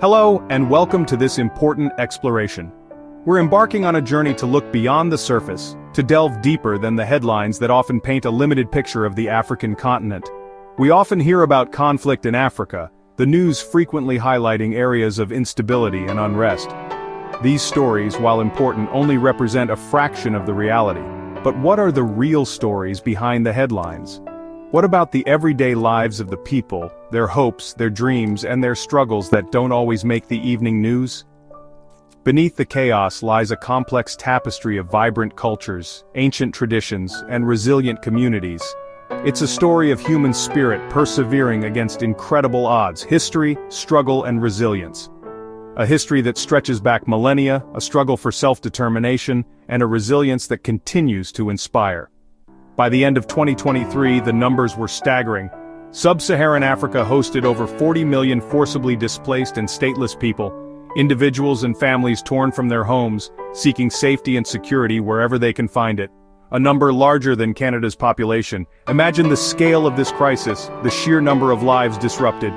Hello, and welcome to this important exploration. We're embarking on a journey to look beyond the surface, to delve deeper than the headlines that often paint a limited picture of the African continent. We often hear about conflict in Africa, the news frequently highlighting areas of instability and unrest. These stories, while important, only represent a fraction of the reality. But what are the real stories behind the headlines? What about the everyday lives of the people, their hopes, their dreams, and their struggles that don't always make the evening news? Beneath the chaos lies a complex tapestry of vibrant cultures, ancient traditions, and resilient communities. It's a story of human spirit persevering against incredible odds, history, struggle, and resilience. A history that stretches back millennia, a struggle for self-determination, and a resilience that continues to inspire. By the end of 2023, the numbers were staggering. Sub-Saharan Africa hosted over 40 million forcibly displaced and stateless people, individuals and families torn from their homes, seeking safety and security wherever they can find it. A number larger than Canada's population. Imagine the scale of this crisis, the sheer number of lives disrupted.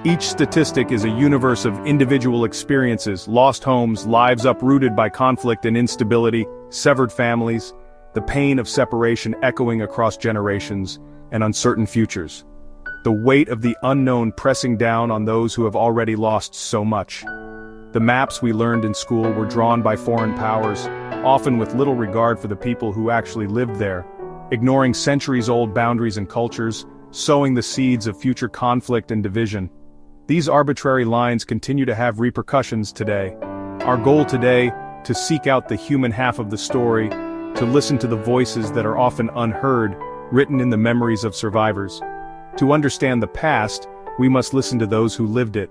Each statistic is a universe of individual experiences, lost homes, lives uprooted by conflict and instability, severed families, the pain of separation echoing across generations, and uncertain futures. The weight of the unknown pressing down on those who have already lost so much. The maps we learned in school were drawn by foreign powers, often with little regard for the people who actually lived there, ignoring centuries-old boundaries and cultures, sowing the seeds of future conflict and division. These arbitrary lines continue to have repercussions today. Our goal today, to seek out the human half of the story, to listen to the voices that are often unheard, written in the memories of survivors. To understand the past, we must listen to those who lived it.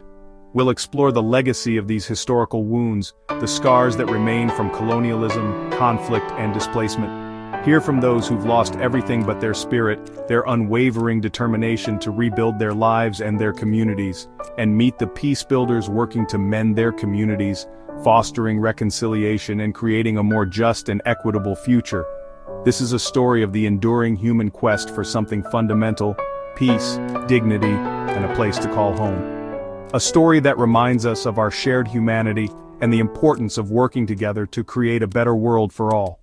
We'll explore the legacy of these historical wounds, the scars that remain from colonialism, conflict, and displacement. Hear from those who've lost everything but their spirit, their unwavering determination to rebuild their lives and their communities, and meet the peace builders working to mend their communities, fostering reconciliation and creating a more just and equitable future. This is a story of the enduring human quest for something fundamental, peace, dignity, and a place to call home. A story that reminds us of our shared humanity and the importance of working together to create a better world for all.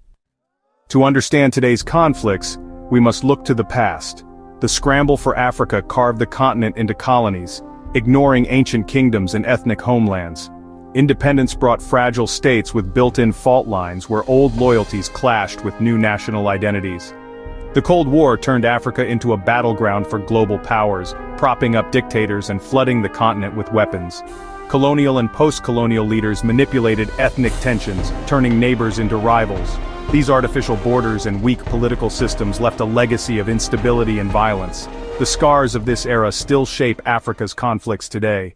To understand today's conflicts, we must look to the past. The scramble for Africa carved the continent into colonies, ignoring ancient kingdoms and ethnic homelands. Independence brought fragile states with built-in fault lines where old loyalties clashed with new national identities. The Cold War turned Africa into a battleground for global powers, propping up dictators and flooding the continent with weapons. Colonial and post-colonial leaders manipulated ethnic tensions, turning neighbors into rivals. These artificial borders and weak political systems left a legacy of instability and violence. The scars of this era still shape Africa's conflicts today.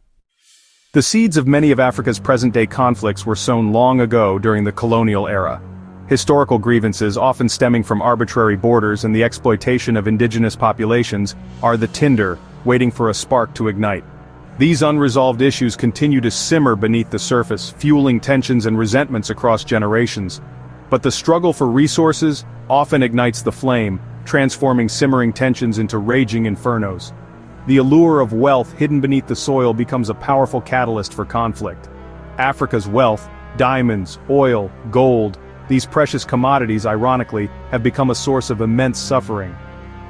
The seeds of many of Africa's present-day conflicts were sown long ago during the colonial era. Historical grievances, often stemming from arbitrary borders and the exploitation of indigenous populations, are the tinder, waiting for a spark to ignite. These unresolved issues continue to simmer beneath the surface, fueling tensions and resentments across generations. But the struggle for resources often ignites the flame, transforming simmering tensions into raging infernos. The allure of wealth hidden beneath the soil becomes a powerful catalyst for conflict. Africa's wealth, diamonds, oil, gold, these precious commodities, ironically, have become a source of immense suffering.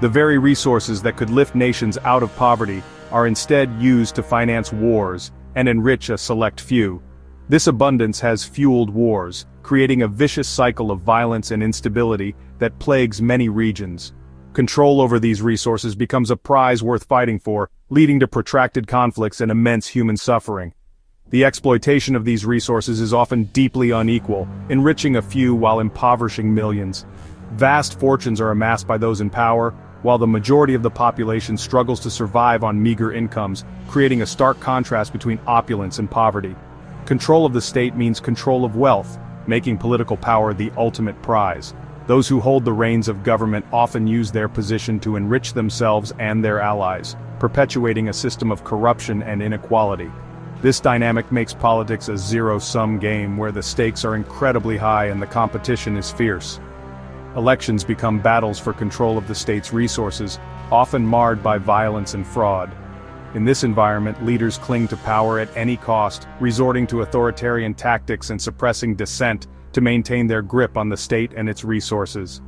The very resources that could lift nations out of poverty are instead used to finance wars and enrich a select few. This abundance has fueled wars, creating a vicious cycle of violence and instability that plagues many regions. Control over these resources becomes a prize worth fighting for, leading to protracted conflicts and immense human suffering. The exploitation of these resources is often deeply unequal, enriching a few while impoverishing millions. Vast fortunes are amassed by those in power, while the majority of the population struggles to survive on meager incomes, creating a stark contrast between opulence and poverty. Control of the state means control of wealth, making political power the ultimate prize. Those who hold the reins of government often use their position to enrich themselves and their allies, perpetuating a system of corruption and inequality. This dynamic makes politics a zero-sum game where the stakes are incredibly high and the competition is fierce. Elections become battles for control of the state's resources, often marred by violence and fraud. In this environment, leaders cling to power at any cost, resorting to authoritarian tactics and suppressing dissent to maintain their grip on the state and its resources.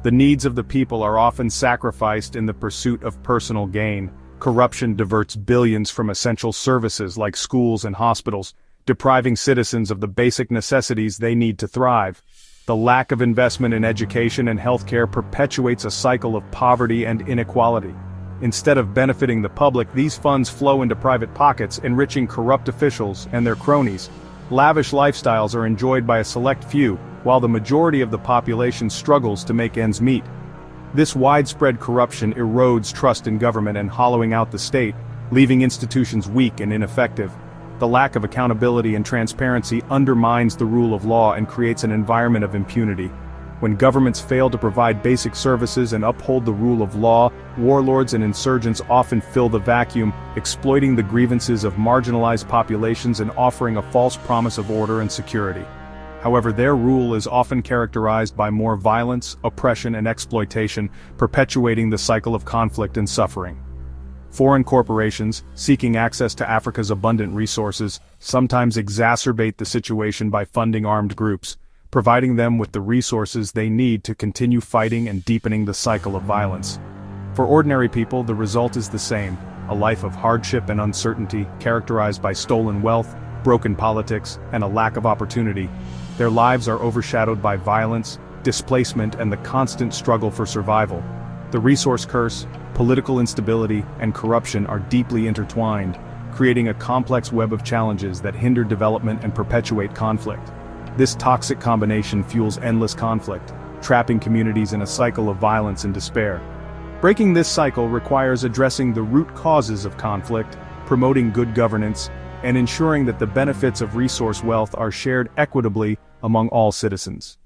The needs of the people are often sacrificed in the pursuit of personal gain. Corruption diverts billions from essential services like schools and hospitals, depriving citizens of the basic necessities they need to thrive. The lack of investment in education and healthcare perpetuates a cycle of poverty and inequality. Instead of benefiting the public, these funds flow into private pockets, enriching corrupt officials and their cronies. Lavish lifestyles are enjoyed by a select few, while the majority of the population struggles to make ends meet. This widespread corruption erodes trust in government and hollowing out the state, leaving institutions weak and ineffective. The lack of accountability and transparency undermines the rule of law and creates an environment of impunity. When governments fail to provide basic services and uphold the rule of law, warlords and insurgents often fill the vacuum, exploiting the grievances of marginalized populations and offering a false promise of order and security. However, their rule is often characterized by more violence, oppression, and exploitation, perpetuating the cycle of conflict and suffering. Foreign corporations, seeking access to Africa's abundant resources, sometimes exacerbate the situation by funding armed groups, providing them with the resources they need to continue fighting and deepening the cycle of violence. For ordinary people, the result is the same: a life of hardship and uncertainty, characterized by stolen wealth, broken politics, and a lack of opportunity. Their lives are overshadowed by violence, displacement, and the constant struggle for survival. The resource curse, political instability, and corruption are deeply intertwined, creating a complex web of challenges that hinder development and perpetuate conflict. This toxic combination fuels endless conflict, trapping communities in a cycle of violence and despair. Breaking this cycle requires addressing the root causes of conflict, promoting good governance, and ensuring that the benefits of resource wealth are shared equitably among all citizens.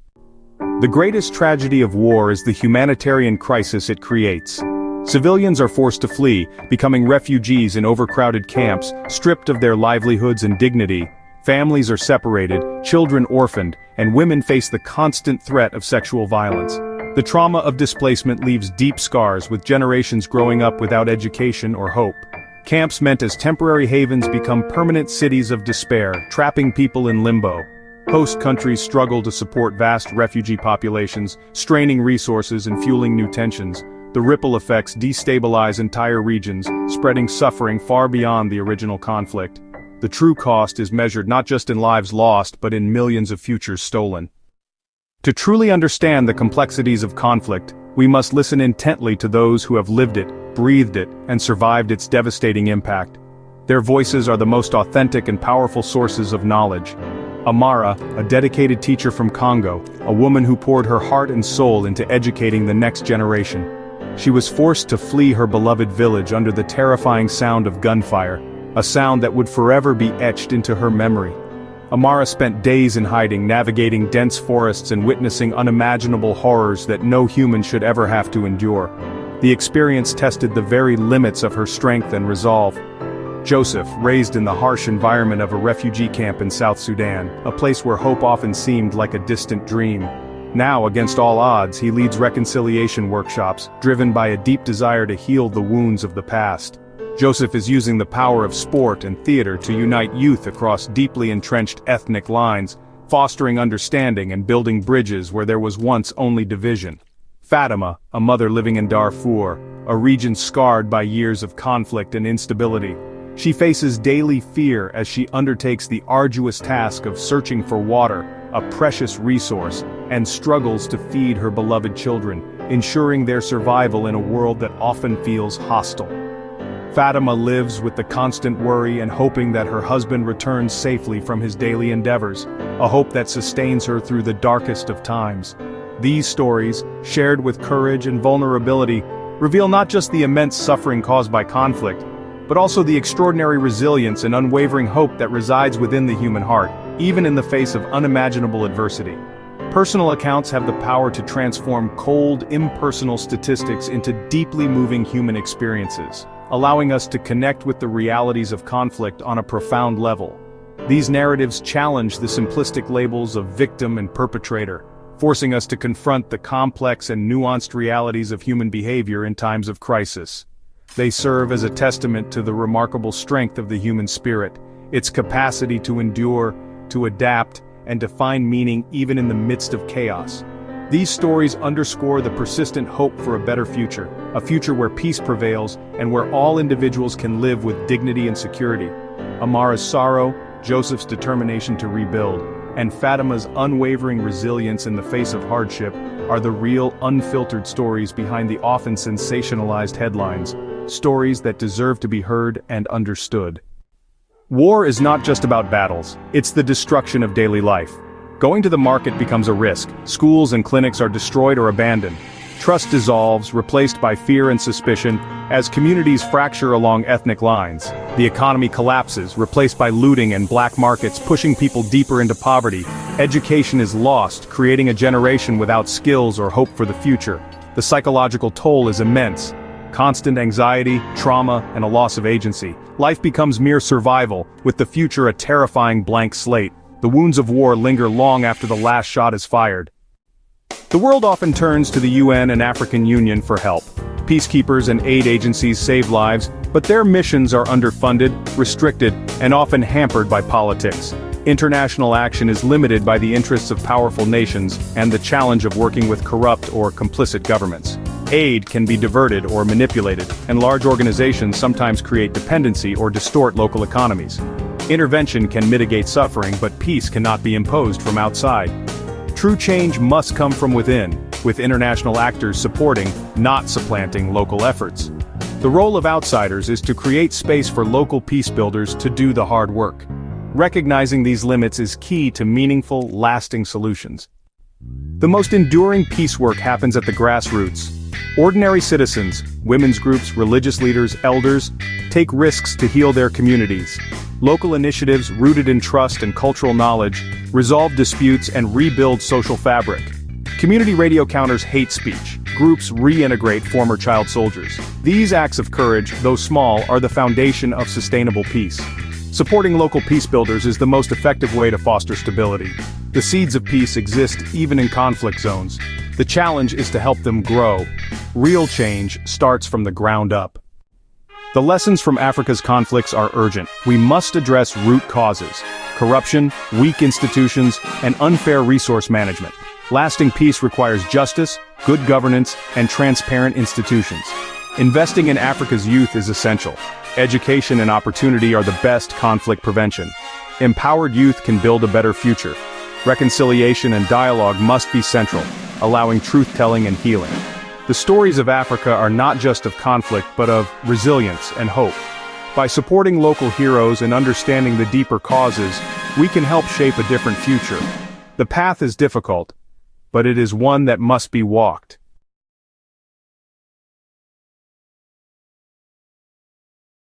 The greatest tragedy of war is the humanitarian crisis it creates. Civilians are forced to flee, becoming refugees in overcrowded camps, stripped of their livelihoods and dignity. Families are separated, children orphaned, and women face the constant threat of sexual violence. The trauma of displacement leaves deep scars, with generations growing up without education or hope. Camps meant as temporary havens become permanent cities of despair, trapping people in limbo. Host countries struggle to support vast refugee populations, straining resources and fueling new tensions. The ripple effects destabilize entire regions, spreading suffering far beyond the original conflict. The true cost is measured not just in lives lost, but in millions of futures stolen. To truly understand the complexities of conflict, we must listen intently to those who have lived it, breathed it, and survived its devastating impact. Their voices are the most authentic and powerful sources of knowledge. Amara, a dedicated teacher from Congo, a woman who poured her heart and soul into educating the next generation. She was forced to flee her beloved village under the terrifying sound of gunfire, a sound that would forever be etched into her memory. Amara spent days in hiding, navigating dense forests and witnessing unimaginable horrors that no human should ever have to endure. The experience tested the very limits of her strength and resolve. Joseph, raised in the harsh environment of a refugee camp in South Sudan, a place where hope often seemed like a distant dream. Now, against all odds, he leads reconciliation workshops, driven by a deep desire to heal the wounds of the past. Joseph is using the power of sport and theater to unite youth across deeply entrenched ethnic lines, fostering understanding and building bridges where there was once only division. Fatima, a mother living in Darfur, a region scarred by years of conflict and instability. She faces daily fear as she undertakes the arduous task of searching for water, a precious resource, and struggles to feed her beloved children, ensuring their survival in a world that often feels hostile. Fatima lives with the constant worry and hoping that her husband returns safely from his daily endeavors, a hope that sustains her through the darkest of times. These stories, shared with courage and vulnerability, reveal not just the immense suffering caused by conflict, but also the extraordinary resilience and unwavering hope that resides within the human heart, even in the face of unimaginable adversity. Personal accounts have the power to transform cold, impersonal statistics into deeply moving human experiences, allowing us to connect with the realities of conflict on a profound level. These narratives challenge the simplistic labels of victim and perpetrator, forcing us to confront the complex and nuanced realities of human behavior in times of crisis. They serve as a testament to the remarkable strength of the human spirit, its capacity to endure, to adapt, and to find meaning even in the midst of chaos. These stories underscore the persistent hope for a better future, a future where peace prevails and where all individuals can live with dignity and security. Amara's sorrow, Joseph's determination to rebuild, and Fatima's unwavering resilience in the face of hardship are the real, unfiltered stories behind the often sensationalized headlines, stories that deserve to be heard and understood. War is not just about battles, it's the destruction of daily life. Going to the market becomes a risk, schools and clinics are destroyed or abandoned. Trust dissolves, replaced by fear and suspicion, as communities fracture along ethnic lines. The economy collapses, replaced by looting and black markets pushing people deeper into poverty. Education is lost, creating a generation without skills or hope for the future. The psychological toll is immense. Constant anxiety, trauma, and a loss of agency. Life becomes mere survival, with the future a terrifying blank slate. The wounds of war linger long after the last shot is fired. The world often turns to the UN and African Union for help. Peacekeepers and aid agencies save lives, but their missions are underfunded, restricted, and often hampered by politics. International action is limited by the interests of powerful nations and the challenge of working with corrupt or complicit governments. Aid can be diverted or manipulated, and large organizations sometimes create dependency or distort local economies. Intervention can mitigate suffering, but peace cannot be imposed from outside. True change must come from within, with international actors supporting, not supplanting, local efforts. The role of outsiders is to create space for local peace builders to do the hard work. Recognizing these limits is key to meaningful, lasting solutions. The most enduring peace work happens at the grassroots. Ordinary citizens, women's groups, religious leaders, elders, take risks to heal their communities. Local initiatives rooted in trust and cultural knowledge resolve disputes and rebuild social fabric. Community radio counters hate speech. Groups reintegrate former child soldiers. These acts of courage, though small, are the foundation of sustainable peace. Supporting local peace builders is the most effective way to foster stability. The seeds of peace exist even in conflict zones. The challenge is to help them grow. Real change starts from the ground up. The lessons from Africa's conflicts are urgent. We must address root causes: corruption, weak institutions, and unfair resource management. Lasting peace requires justice, good governance, and transparent institutions. Investing in Africa's youth is essential. Education and opportunity are the best conflict prevention. Empowered youth can build a better future. Reconciliation and dialogue must be central, allowing truth-telling and healing. The stories of Africa are not just of conflict but of resilience and hope. By supporting local heroes and understanding the deeper causes, we can help shape a different future. The path is difficult, but it is one that must be walked.